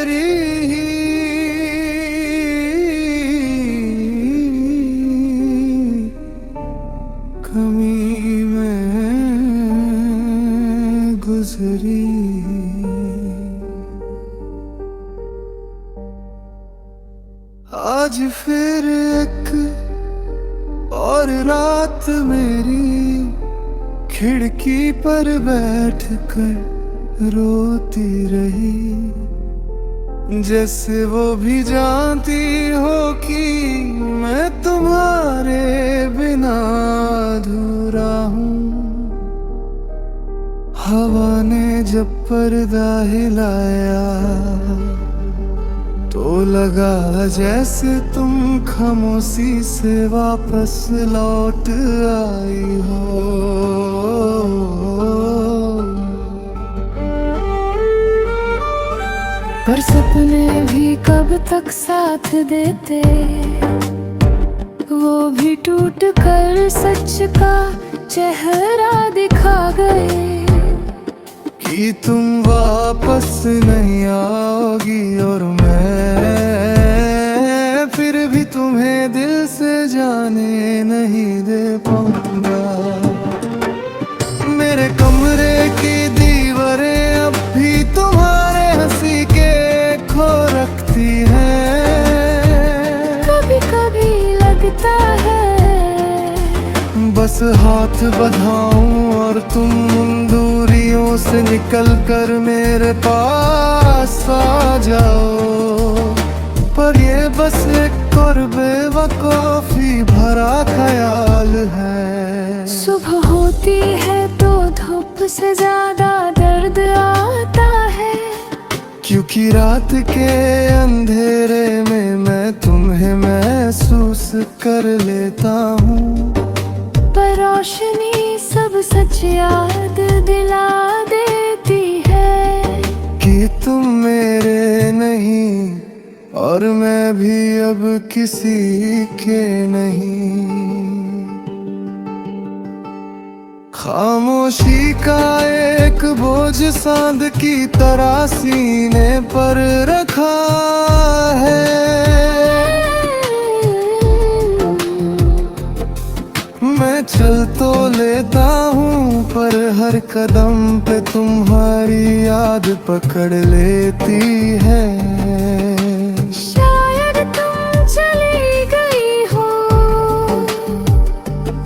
तेरी ही कमी में गुजरी। आज फिर एक और रात मेरी खिड़की पर बैठकर रोती रही, जैसे वो भी जानती हो कि मैं तुम्हारे बिना अधूरा हूँ। हवा ने जब पर्दा हिलाया तो लगा जैसे तुम खामोशी से वापस लौट आई हो। पर सपने भी कब तक साथ देते, वो भी टूट कर सच का चेहरा दिखा गए कि तुम वापस नहीं आओगी और मैं फिर भी तुम्हें दिल से जाने नहीं दे पाऊंगा। मेरे कमरे की दीवारें अब भी तुम्हारे हंसी के खो रखती हैं। कभी कभी लगता है बस हाथ बढ़ाऊं और तुम उन दूरियों से निकल कर मेरे पास आ जाओ। पर ये बस एक और बेवकूफी भरा ख्याल है। सुबह होती है तो धूप से ज्यादा दर्द आता है, क्योंकि रात के अंधेरे में मैं तुम्हें महसूस कर लेता हूँ। पर रोशनी सब सच याद दिला देती है कि तुम मेरे नहीं और मैं भी अब किसी के नहीं। खामोशी का एक बोझ सांद की तरह सीने पर रखा है। मैं चल तो लेता हूँ पर हर कदम पे तुम्हारी याद पकड़ लेती है। शायद तुम चली गई हो,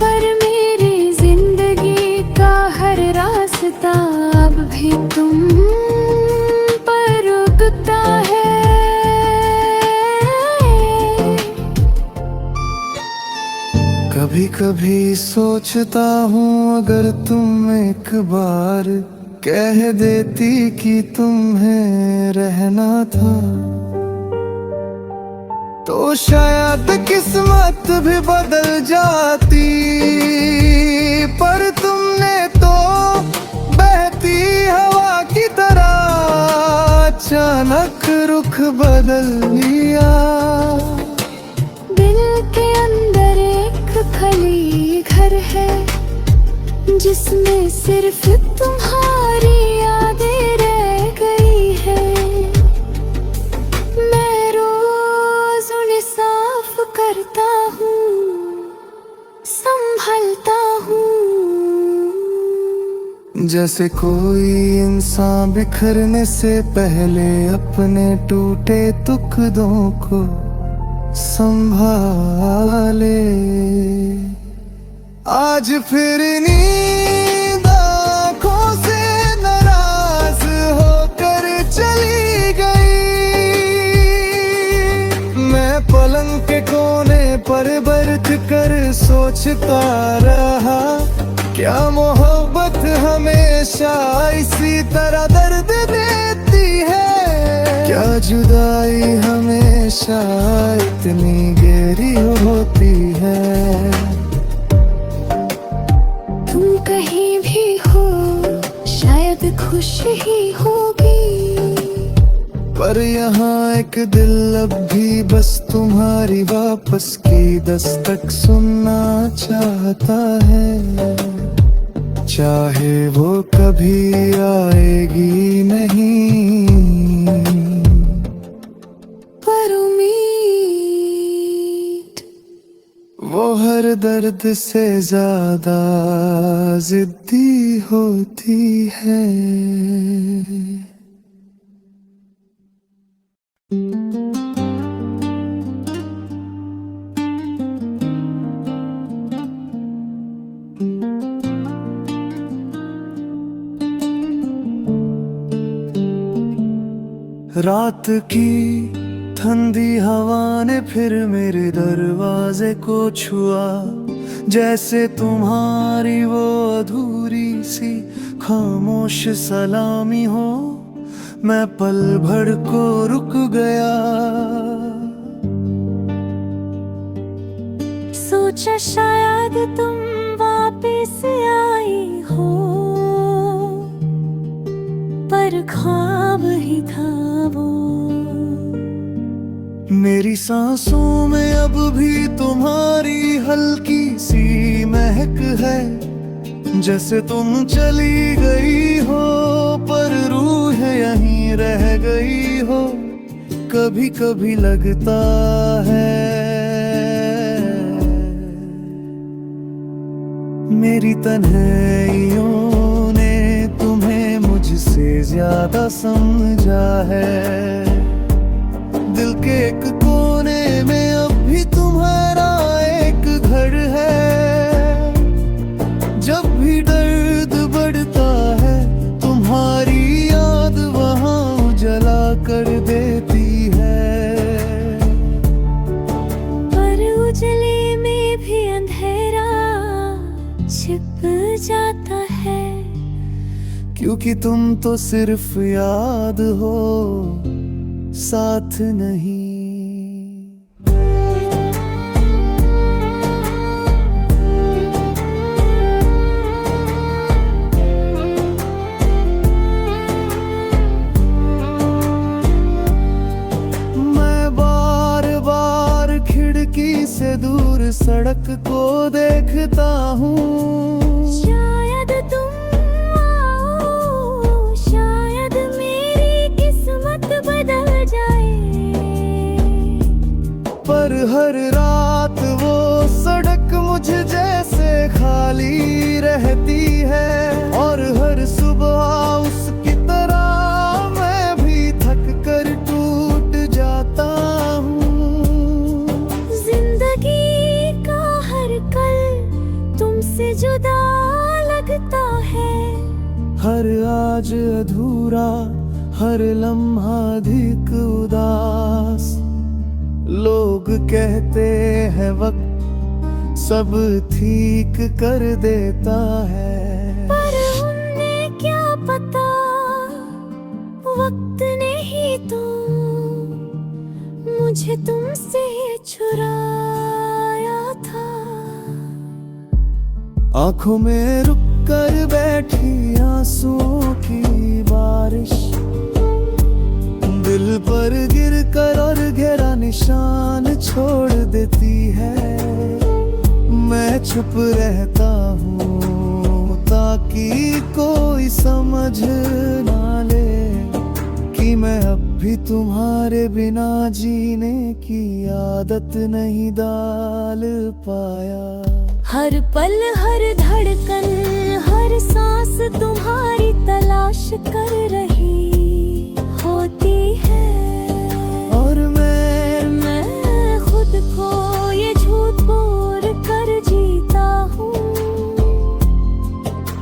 पर मेरी जिंदगी का हर रास्ता अब भी तुम पर रुकता है। कभी कभी सोचता हूँ अगर तुम एक बार कह देती कि तुम्हें रहना था, तो शायद किस्मत भी बदल जाती। पर तुमने तो बहती हवा की तरह अचानक रुख बदल लिया। दिल के अंदर एक खाली घर है जिसमें सिर्फ तुम्हारी यादें रह गई है। मैं रोज उन्हें साफ करता हूँ, संभलता हूँ। जैसे कोई इंसान बिखरने से पहले अपने टूटे टुकड़ों को संभाले। आज फिर नींद आँखों से नाराज होकर चली गई। मैं पलंग के कोने पर बैठ कर सोचता रहा, क्या मोहब्बत हमेशा इसी तरह दर्द देती है। क्या जुदाई हमेशा इतनी गहरी होती है। तुम कहीं भी हो शायद खुश ही होगी, पर यहाँ एक दिल अब भी बस तुम्हारी वापस की दस्तक सुनना चाहता है। चाहे वो कभी आएगी नहीं। दर्द से ज्यादा जिद्दी होती है। रात की ठंडी हवा ने फिर मेरे दरवाजे को छुआ, जैसे तुम्हारी वो अधूरी सी खामोश सलामी हो। मैं पल भर को रुक गया, सोचा शायद तुम वापस आई हो, पर ख्वाब ही था वो। मेरी सांसों में अब भी तुम्हारी हल्की सी महक है, जैसे तुम चली गई हो पर रूह यहीं रह गई हो। कभी कभी लगता है मेरी तन्हाइयों ने तुम्हें मुझसे ज्यादा समझा है। दिल के एक कोने में अब भी तुम्हारा एक घर है। जब भी दर्द बढ़ता है तुम्हारी याद वहां उजला कर देती है। पर उजले में भी अंधेरा छिप जाता है, क्योंकि तुम तो सिर्फ याद हो, साथ नहीं। मैं बार बार खिड़की से दूर सड़क को देखता हूँ। शायद तुम आओ, शायद मेरी किस्मत बदल जाए। पर हर रात वो सड़क मुझे जैसे खाली रहती है, और हर सुबह उसकी तरह मैं भी थक कर टूट जाता हूँ। जिंदगी का हर कल तुमसे जुदा लगता है, हर आज अधूरा, हर लम्हा अधिक उदास। लोग कहते हैं वक्त सब ठीक कर देता है, पर उन्हें क्या पता वक्त ने ही तो मुझे तुमसे छुड़ाया था। आंखों में रुक कर बैठी आंसुओं की बारिश, दिल पर गिर कर और गहरा निशान छोड़ देती है। मैं चुप रहता हूँ ताकि कोई समझ ना ले कि मैं अब भी तुम्हारे बिना जीने की आदत नहीं डाल पाया। हर पल हर धड़कन हर सांस तुम्हारी तलाश कर रही होती है, और मैं खुद को ये झूठ बोल कर जीता हूँ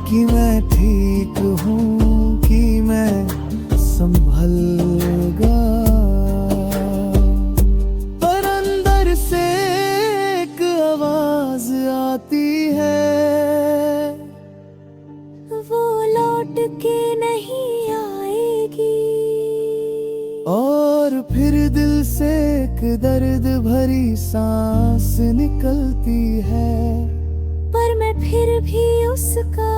कि मैं ठीक हूँ, कि मैं संभलगा। पर अंदर से एक आवाज आती है, वो लौट के नहीं आएगी। और फिर दिल से एक दर्द भरी सांस निकलती है, पर मैं फिर भी उसका